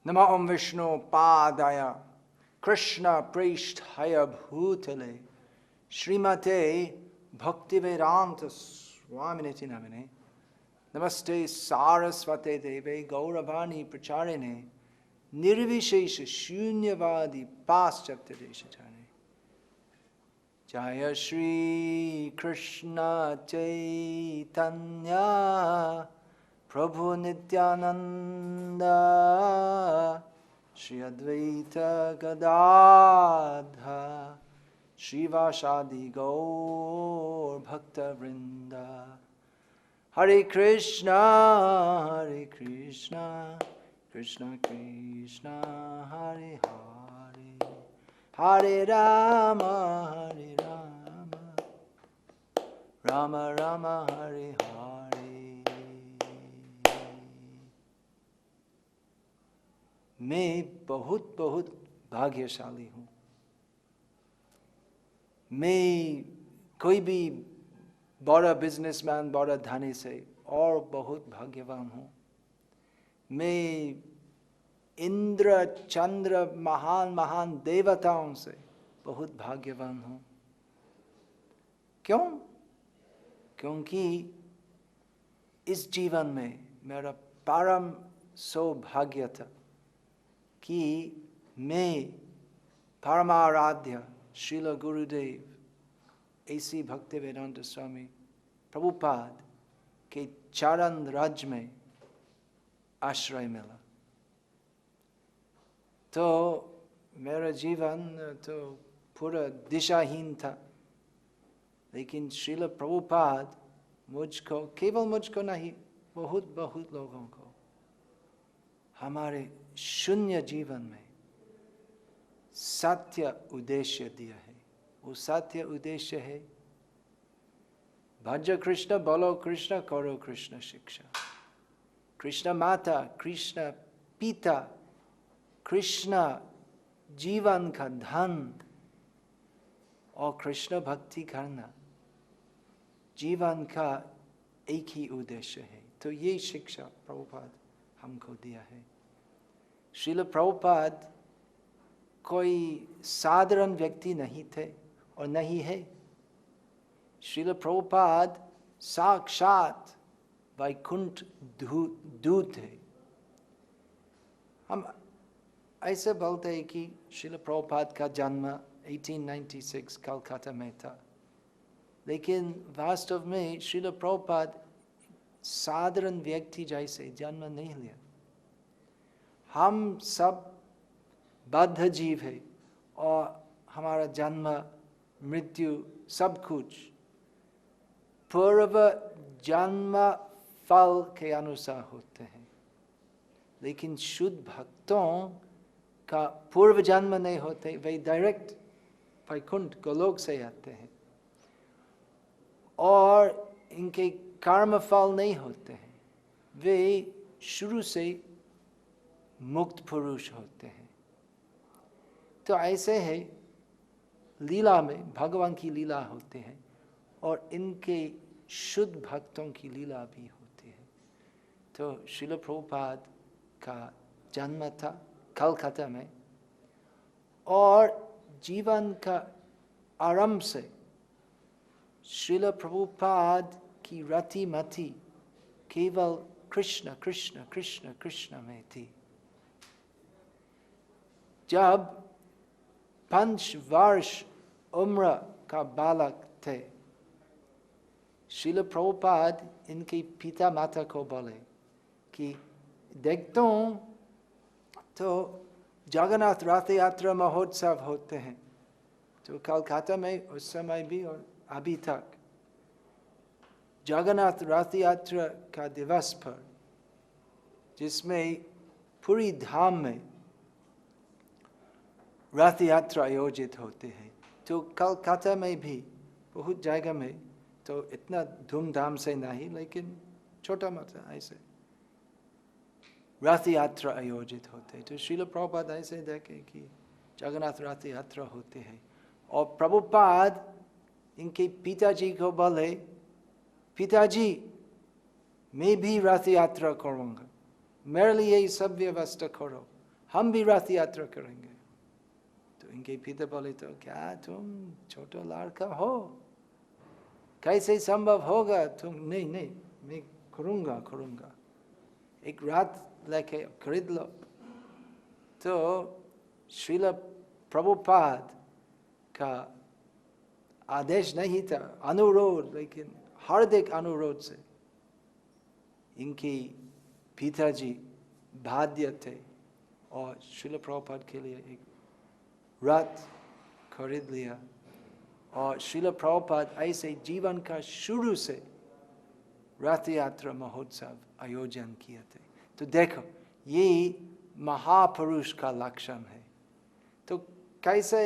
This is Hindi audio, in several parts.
नमो ओम विष्णु पादाय कृष्ण पृष्ठाय भूतले श्रीमते भक्तिवेदांत स्वामिनिति नामिने नमस्ते सारस्वते देवे गौरवाणी प्रचारिणे निर्विशेष शून्यवादी पाश्चात्य देशचारिणे जय श्री कृष्ण चैतन्य प्रभु नित्यानंद श्री अद्वैत गदाधर श्रीवासादि गौर भक्त वृंद हरे कृष्णा कृष्ण कृष्ण हरे हरे हरे राम राम राम हरे हरे। मैं बहुत बहुत भाग्यशाली हूँ। मैं कोई भी बड़ा बिजनेसमैन बड़ा धनी से और बहुत भाग्यवान हूँ। मैं इंद्र चंद्र महान महान देवताओं से बहुत भाग्यवान हूँ। क्यों? क्योंकि इस जीवन में मेरा परम सौभाग्य था कि मैं परमाराध्य श्रील गुरुदेव ऐसी भक्तिवेदांत स्वामी प्रभुपाद के चरण रज में आश्रय मिला। तो मेरा जीवन तो पूरा दिशाहीन था, लेकिन श्रील प्रभुपाद मुझको, केवल मुझको नहीं, बहुत बहुत लोगों को हमारे शून्य जीवन में सत्य उद्देश्य दिया है। वो सत्य उद्देश्य है भज कृष्ण बोलो कृष्ण करो कृष्ण शिक्षा। कृष्ण माता, कृष्ण पिता, कृष्ण जीवन का धन और कृष्ण भक्ति करना जीवन का एक ही उद्देश्य है। तो ये शिक्षा प्रभुपाद हमको दिया है। श्रील प्रभुपाद कोई साधारण व्यक्ति नहीं थे और नहीं है। श्रील प्रभुपाद साक्षात वैकुंठ दूत है। हम ऐसे बोलते हैं कि श्रील प्रभुपाद का जन्म 1896 कलकत्ता में था, लेकिन वास्तव में श्रील प्रभुपाद साधारण व्यक्ति जैसे जन्म नहीं लिया। हम सब बद्ध जीव है और हमारा जन्म मृत्यु सब कुछ पूर्व जन्म फल के अनुसार होते हैं। लेकिन शुद्ध भक्तों का पूर्व जन्म नहीं होते, वे डायरेक्ट वैकुंठ गोलोक से आते हैं और इनके कर्म फल नहीं होते हैं। वे शुरू से मुक्त पुरुष होते हैं। तो ऐसे है लीला में भगवान की लीला होते हैं और इनके शुद्ध भक्तों की लीला भी होती है। तो श्रील प्रभुपाद का जन्म था कलकत्ता में और जीवन का आरंभ से श्रील प्रभुपाद की रति मति केवल कृष्ण कृष्ण कृष्ण कृष्ण में थी। जब 5 वर्ष उम्र का बालक थे, श्रील प्रभुपाद इनके पिता माता को बोले कि देखता हूँ तो जगन्नाथ रथ यात्रा महोत्सव होते हैं, तो कलकत्ता में उस समय भी और अभी तक जगन्नाथ रथ यात्रा का दिवस पर, जिसमें पूरी धाम में रथ यात्रा आयोजित होते हैं, तो कलकत्ता में भी बहुत जगह में तो इतना धूमधाम से नहीं, लेकिन छोटा मोटा ऐसे रथ यात्रा आयोजित होते हैं। तो श्रील प्रभुपाद ऐसे देखे कि जगन्नाथ रथ यात्रा होते हैं और प्रभुपाद इनके पिताजी को बोले, पिताजी मैं भी रथ यात्रा करूँगा, मेरे लिए ये सब व्यवस्था करो, हम भी रथ यात्रा करेंगे। तो इनके पिता बोले, तो क्या तुम छोटा लड़का हो, कैसे संभव होगा? तुम नहीं नहीं मैं करूँगा, एक रथ लेके खरीद लो। तो श्रील प्रभुपाद का आदेश नहीं था, अनुरोध, लेकिन हार्दिक अनुरोध से इनके पिताजी बाध्य थे और श्रील प्रभुपाद के लिए एक रथ खरीद लिया। और श्रील प्रभुपाद ऐसे जीवन का शुरू से रथ यात्रा महोत्सव आयोजन किए थे। तो देखो ये महापुरुष का लक्षण है। तो कैसे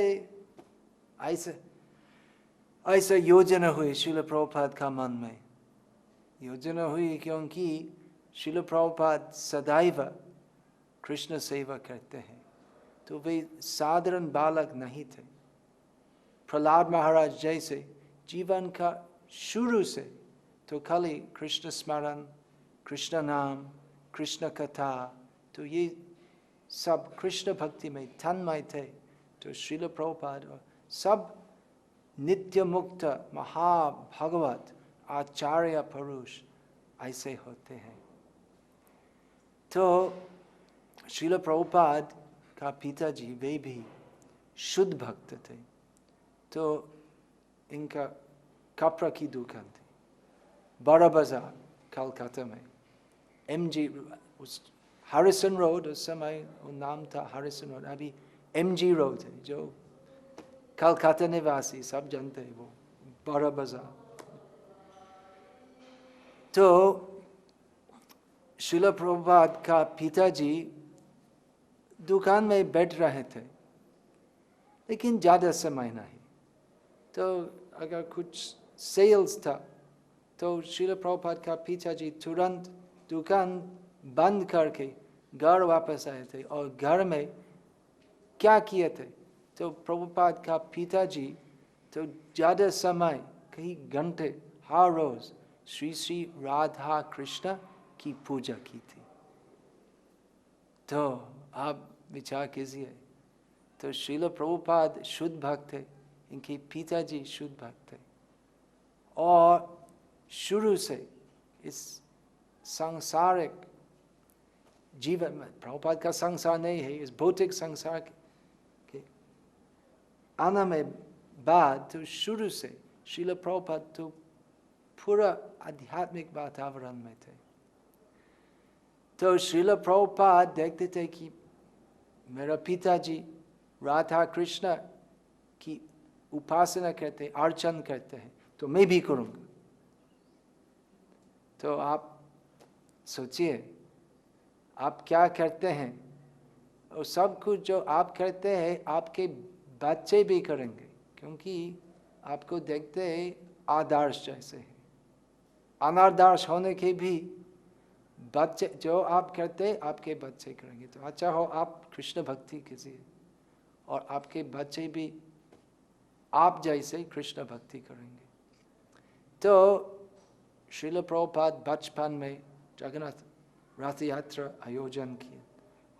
ऐसा योजना हुई श्रील प्रभुपाद का मन में? योजना हुई क्योंकि श्रील प्रभुपाद सदैव कृष्ण सेवा करते हैं, तो वे साधारण बालक नहीं थे। प्रहलाद महाराज जैसे जीवन का शुरू से तो खाली कृष्ण स्मरण, कृष्ण नाम, कृष्ण कथा, तो ये सब कृष्ण भक्ति में तन्मय थे। तो श्रील प्रभुपाद और सब नित्य मुक्त महाभगवत आचार्य पुरुष ऐसे होते हैं। तो श्रील प्रभुपाद का पिताजी वे भी शुद्ध भक्त थे। तो इनका कपड़ा की दुकान थी बड़ा बाजार कलकत्ता में, MG उस हैरिसन रोड, उस समय वो नाम था हैरिसन रोड, अभी MG रोड है, जो कलकत्ता निवासी सब जानते हैं, वो बड़ा बाजार। तो श्रील प्रभुपाद का पिताजी दुकान में बैठ रहे थे, लेकिन ज़्यादा समय नहीं। तो अगर कुछ सेल्स था तो श्रील प्रभुपाद का पिताजी तुरंत दुकान बंद करके घर वापस आए थे। और घर में क्या किए थे? तो प्रभुपाद का पिताजी तो ज़्यादा समय, कई घंटे हर रोज श्री श्री राधा कृष्ण की पूजा की थी। तो आप विचार कीजिए, तो श्रील प्रभुपाद शुद्ध भक्त थे, इनके पिताजी शुद्ध भक्त थे, और शुरू से इस सांसारिक जीवन में, प्रभुपाद का संसार नहीं है, इस भौतिक संसार के आने में बाद, तो शुरू से श्रील प्रभुपाद तो पूरा आध्यात्मिक वातावरण में थे। तो श्रील प्रभुपाद देखते थे कि मेरा पिताजी राधा कृष्ण की उपासना करते, अर्चन करते हैं, तो मैं भी करूँगा। तो आप सोचिए आप क्या करते हैं, और सब कुछ जो आप करते हैं आपके बच्चे भी करेंगे, क्योंकि आपको देखते हैं आदर्श जैसे हैं। अनादर्श होने के भी बच्चे जो आप करते आपके बच्चे करेंगे। तो अच्छा हो आप कृष्ण भक्ति कीजिए और आपके बच्चे भी आप जैसे कृष्ण भक्ति करेंगे। तो श्रील प्रभुपाद बचपन में जगन्नाथ रथ यात्रा आयोजन किए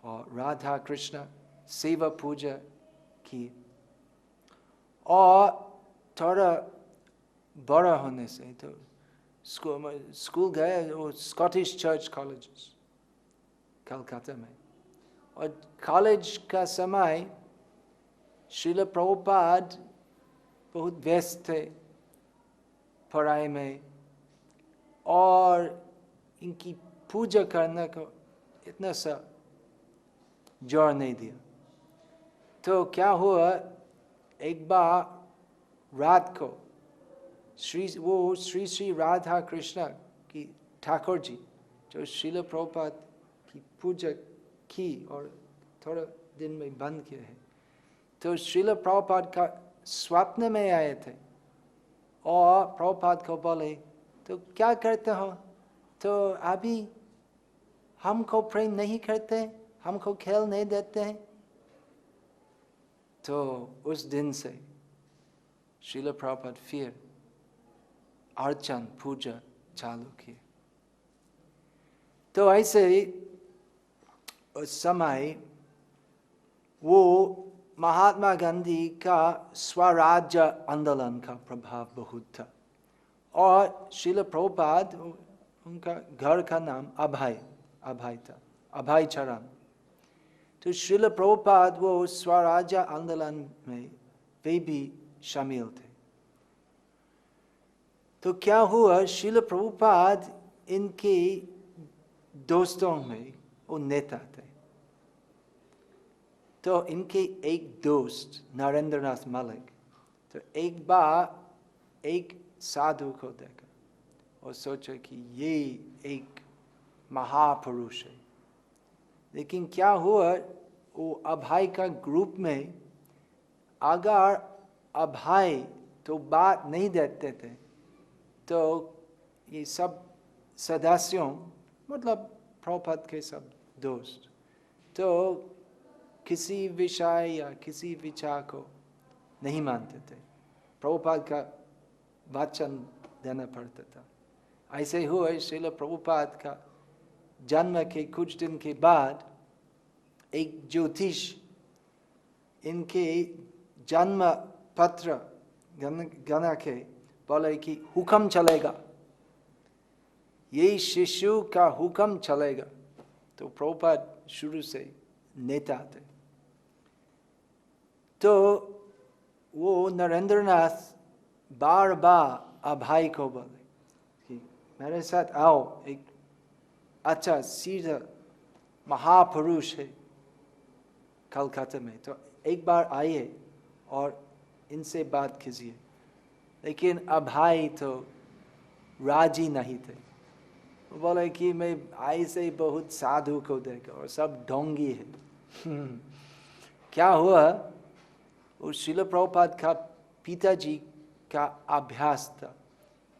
और राधा कृष्ण सेवा पूजा की। और थोड़ा बड़ा होने से तो स्कूल गए और स्कॉटिश चर्च कॉलेजेस कलकत्ता में। और कॉलेज का समय श्रील प्रभुपाद बहुत व्यस्त थे पढ़ाई में और इनकी पूजा करने को इतना सा जोर नहीं दिया। तो क्या हुआ, एक बार रात को श्री श्री राधा कृष्ण की ठाकुर जी जो श्रील प्रभुपाद की पूजा की और थोड़ा दिन में बंद किए हैं, तो श्रील प्रभुपाद का स्वप्न में आए थे और प्रभुपाद को बोले तो क्या करते हो, तो अभी हमको प्रेम नहीं करते, हमको खेल नहीं देते हैं। तो उस दिन से श्रील प्रभुपाद फिर अर्चन पूजा चालू किए। तो ऐसे उस समय वो महात्मा गांधी का स्वराज्य आंदोलन का प्रभाव बहुत था और श्रील प्रभुपाद उनका घर का नाम अभय था, अभय चरण। तो श्रील प्रभुपाद वो स्वराज्य आंदोलन में वे भी शामिल थे। तो क्या हुआ, श्रील प्रभुपाद इनके दोस्तों में वो नेता थे। तो इनके एक दोस्त नरेंद्रनाथ मलिक, तो एक बार एक साधु को देखा और सोचा कि ये एक महापुरुष है। लेकिन क्या हुआ, वो अभय का ग्रुप में अगर अभय तो बात नहीं देते थे तो ये सब सदस्यों मतलब प्रभुपाद के सब दोस्त तो किसी विषय या किसी विचार को नहीं मानते थे, प्रभुपाद का वचन देना पड़ता था। ऐसे हुए श्रील प्रभुपाद का जन्म के कुछ दिन के बाद एक ज्योतिष इनके जन्म पत्र गना के बोले कि हुक्म चलेगा, ये शिशु का हुक्म चलेगा। तो प्रभुपाद शुरू से नेता थे। तो वो नरेंद्रनाथ बार बार अभय को बोले कि मेरे साथ आओ, एक अच्छा सीधा महापुरुष है कलकत्ता में, तो एक बार आइए और इनसे बात कीजिए। लेकिन अभय तो राजी नहीं थे। वो बोले कि मैं ऐसे ही बहुत साधु को देखा और सब ढोंगी है। क्या हुआ, वो श्रील प्रभुपाद का पिताजी का अभ्यास था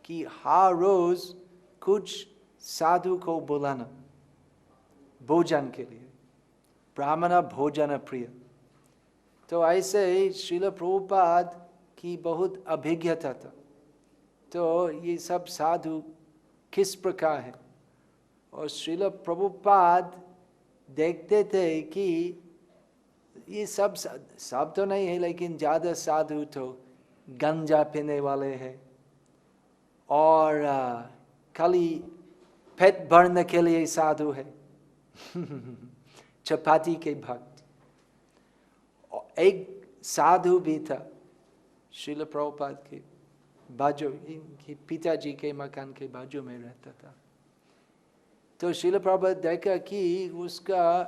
कि हर रोज कुछ साधु को बुलाना भोजन के लिए, ब्राह्मण भोजन प्रिय। तो ऐसे ही श्रील प्रभुपाद की बहुत अभिज्ञता था। तो ये सब साधु किस प्रकार है, और श्रील प्रभुपाद देखते थे कि ये सब तो नहीं है, लेकिन ज़्यादा साधु तो गंजा पीने वाले हैं और खाली पेट भरने के लिए साधु है। चपाती के भक्त। और एक साधु भी था श्रील प्रभुपाद के बाजू, इनके पिताजी के मकान के बाजू में रहता था। तो श्रील प्रभुपाद देखा कि उसका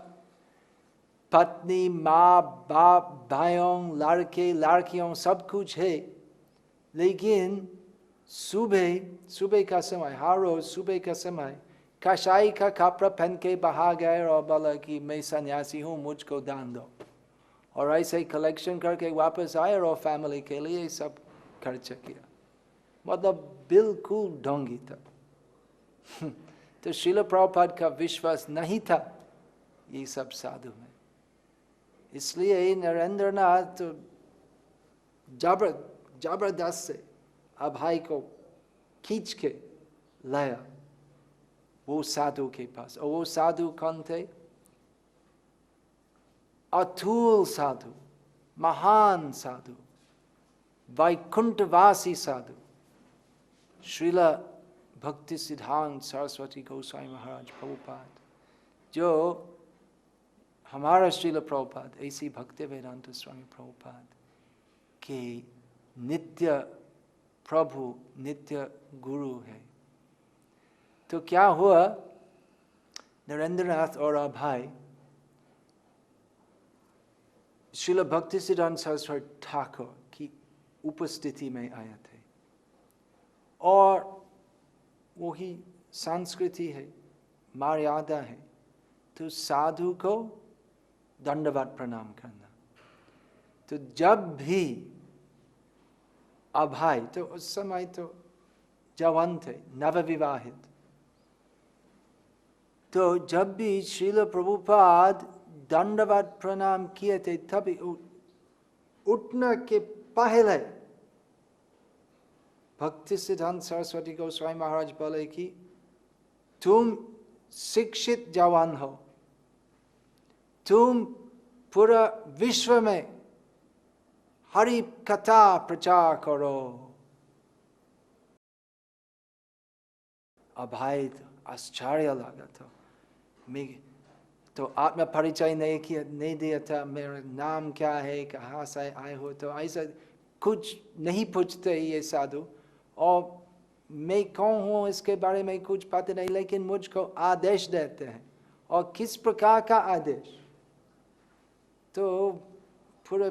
पत्नी, माँ बाप, भाइयों, लड़के लड़कियों सब कुछ है, लेकिन सुबह का समय, हर रोज सुबह का समय कसाई का कपड़ा पहन के बाहर गए और बोला कि मैं सन्यासी हूँ, मुझको दान दो। और ऐसे कलेक्शन करके वापस आए और फैमिली के लिए सब खर्चा किया। मतलब बिल्कुल ढोंगी था। तो श्रील प्रभुपाद का विश्वास नहीं था ये सब साधु में। इसलिए नरेंद्रनाथ तो जबरदस्त से अभय को खींच के लाया वो साधु के पास। और वो साधु कौन थे? अतुल साधु, महान साधु, वैकुंठवासी साधु, श्रीला भक्ति सिद्धांत सरस्वती गोस्वामी महाराज प्रभुपाद, जो हमारा श्रील प्रभुपाद ऐसी भक्ति वेदांत स्वामी प्रभुपाद के नित्य प्रभु, नित्य गुरु है। तो क्या हुआ, नरेंद्रनाथ और अभय श्रील भक्ति सिद्धांत सरस्वती ठाकुर की उपस्थिति में आए थे। और वही संस्कृति है, मर्यादा है, तो साधु को दंडवत प्रणाम करना। तो जब भी अभय, तो उस समय तो जवान थे, नवविवाहित, तो जब भी श्रील प्रभुपाद दंडवत प्रणाम किए थे, तभी उठने के पहले भक्ति सिद्धांत सरस्वती गोस्वामी महाराज बोले कि तुम शिक्षित जवान हो, तुम पूरा विश्व में हरि कथा प्रचार करो। अभय आश्चर्य लगा था। मैं तो आत्म परिचय नहीं दिया था, मेरा नाम क्या है, कहाँ से आए हो, तो ऐसा कुछ नहीं पूछते ये साधु। और मैं कौन हूँ इसके बारे में कुछ पता नहीं, लेकिन मुझको आदेश देते हैं। और किस प्रकार का आदेश? तो पूरे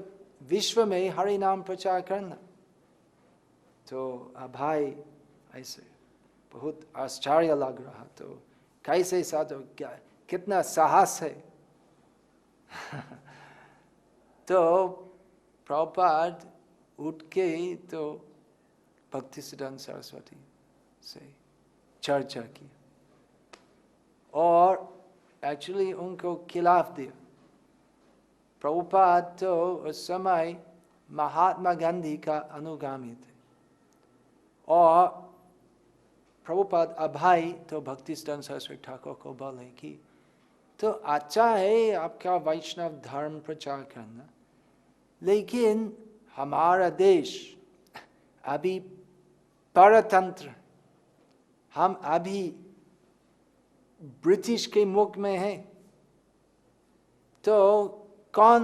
विश्व में हरि नाम प्रचार करना। तो अभय ऐसे बहुत आश्चर्य लग रहा, तो कैसे साधु, क्या कितना साहस है। तो प्रभुपाद उठ के तो भक्ति सिद्धांत सरस्वती से चर्चा की और एक्चुअली उनको खिलाफ दिया। प्रभुपाद तो उस समय महात्मा गांधी का अनुगामी थे और प्रभुपाद अभय तो भक्ति सिद्धांत सरस्वती ठाकुर को बोले कि तो अच्छा है आपका वैष्णव धर्म प्रचार करना, लेकिन हमारा देश अभी परतंत्र, हम अभी ब्रिटिश के मुख में हैं, तो कौन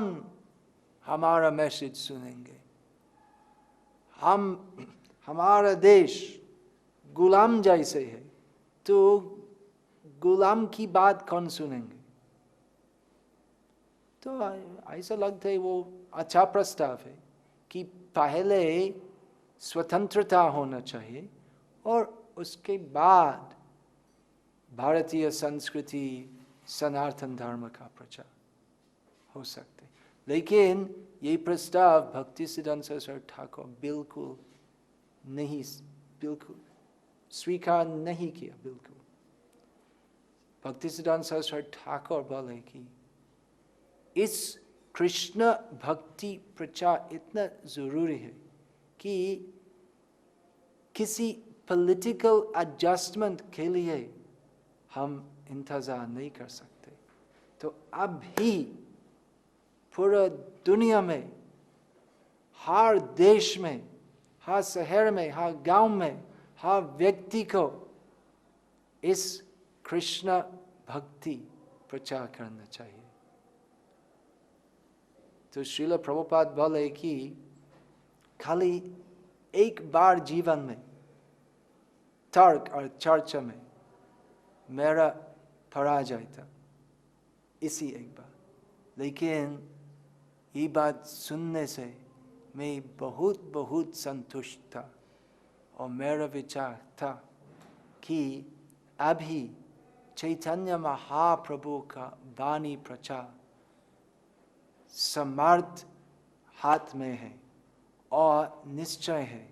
हमारा मैसेज सुनेंगे? हमारा देश गुलाम जैसे है, तो गुलाम की बात कौन सुनेंगे? तो ऐसा लगता है वो अच्छा प्रस्ताव है कि पहले स्वतंत्रता होना चाहिए और उसके बाद भारतीय संस्कृति, सनातन धर्म का प्रचार हो सकते। लेकिन ये प्रस्ताव भक्ति सिद्धांत सरस्वती ठाकुर बिल्कुल स्वीकार नहीं किया। बिल्कुल भक्ति सिद्धांत सरस्वती ठाकुर बोले कि इस कृष्ण भक्ति प्रचार इतना जरूरी है कि किसी पॉलिटिकल एडजस्टमेंट के लिए हम इंतजार नहीं कर सकते। तो अब ही पूरा दुनिया में, हर देश में, हर शहर में, हर गांव में, हर व्यक्ति को इस कृष्ण भक्ति प्रचार करना चाहिए। तो श्रील प्रभुपाद बोले कि खाली एक बार जीवन में तर्क और चर्चा में मेरा पराजय था, इसी एक बार। लेकिन ये बात सुनने से मैं बहुत संतुष्ट था और मेरा विचार था कि अभी चैतन्य महाप्रभु का वाणी प्रचार समर्थ हाथ में है और निश्चय है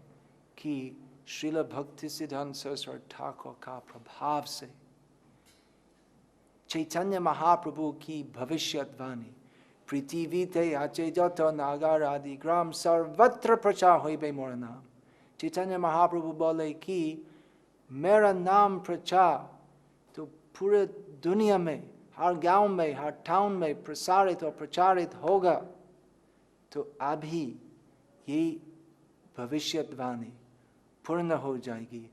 कि श्रील भक्ति सिद्धांत सरस्वती ठाकुर का प्रभाव से चैतन्य महाप्रभु की भविष्यवाणी पृथ्वीते आचे जत नागार आदि ग्राम सर्वत्र प्रचार होइबे मोर नाम। चैतन्य महाप्रभु बोले कि मेरा नाम प्रचार तो पूरे दुनिया में, हर गांव में, हर टाउन में प्रसारित और प्रचारित होगा, तो अभी ये भविष्यवाणी पूर्ण हो जाएगी।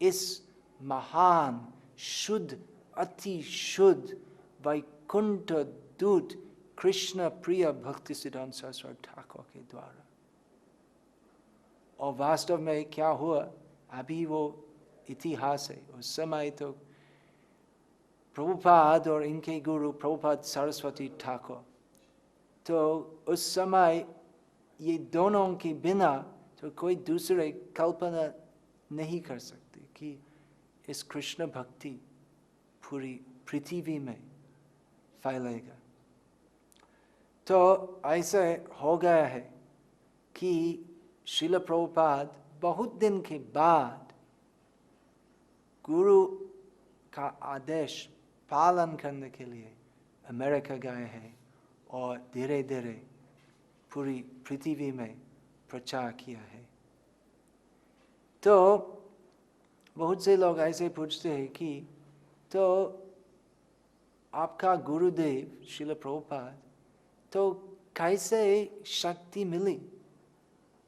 इस महान शुद्ध अति शुद्ध वैकुंठ दूत कृष्ण प्रिय भक्ति सिद्धांत सरस्वती ठाकुर के द्वारा। और वास्तव में क्या हुआ, अभी वो इतिहास है। उस समय तो प्रभुपाद और इनके गुरु प्रभुपाद सरस्वती ठाकुर, तो उस समय ये दोनों के बिना तो कोई दूसरे कल्पना नहीं कर सकते कि इस कृष्ण भक्ति पूरी पृथ्वी में फैलेगा। तो ऐसे हो गया है कि श्रील प्रभुपाद बहुत दिन के बाद गुरु का आदेश पालन करने के लिए अमेरिका गए हैं और धीरे धीरे पूरी पृथ्वी में प्रचार किया है। तो बहुत से लोग ऐसे पूछते हैं कि तो आपका गुरुदेव श्रील प्रभुपाद तो कैसे शक्ति मिली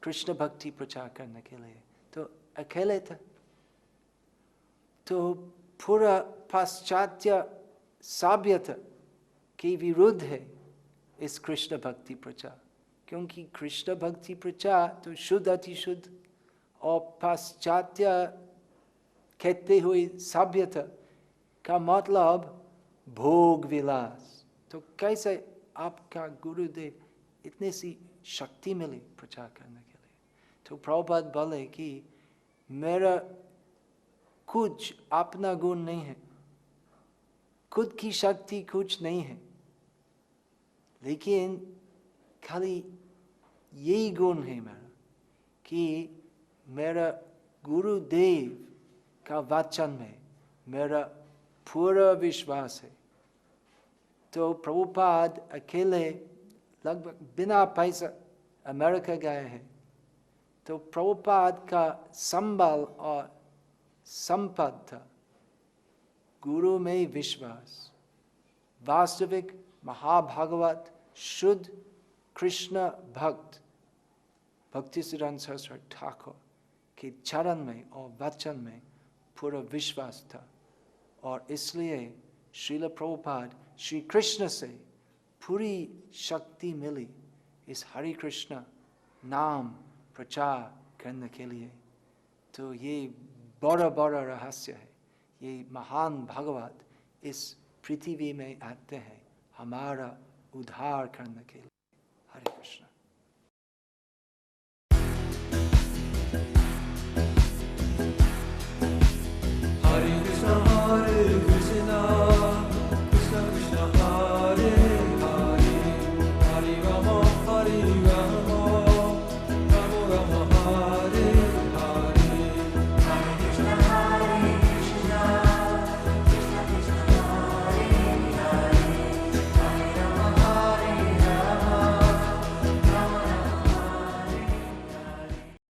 कृष्ण भक्ति प्रचार करने के लिए? तो अकेले था, तो पूरा पाश्चात्य सभ्यता के विरुद्ध है इस कृष्ण भक्ति प्रचार, क्योंकि कृष्ण भक्ति प्रचार तो शुद्ध अति शुद्ध और पाश्चात्य कहते हुए सभ्यता का मतलब भोग विलास। तो कैसे आपका गुरुदेव इतनी सी शक्ति मिली प्रचार करने के लिए? तो प्रभुपाद बोले कि मेरा कुछ अपना गुण नहीं है, खुद की शक्ति कुछ नहीं है, लेकिन खाली यही गुण है मेरा कि मेरा गुरुदेव का वचन में मेरा पूरा विश्वास है। तो प्रभुपाद अकेले लगभग बिना पैसा अमेरिका गए हैं, तो प्रभुपाद का संबल और संपद था गुरु में विश्वास। वास्तविक महाभागवत शुद्ध कृष्ण भक्त भक्ति सिद्धांत सरस्वती ठाकुर के चरण में और वचन में पूरा विश्वास था, और इसलिए श्रील प्रभुपाद श्री कृष्ण से पूरी शक्ति मिली इस हरे कृष्ण नाम प्रचार करने के लिए। तो ये बड़ा बड़ा रहस्य है। ये महान भगवत इस पृथ्वी में आते हैं हमारा उद्धार करने के लिए। हरे कृष्ण।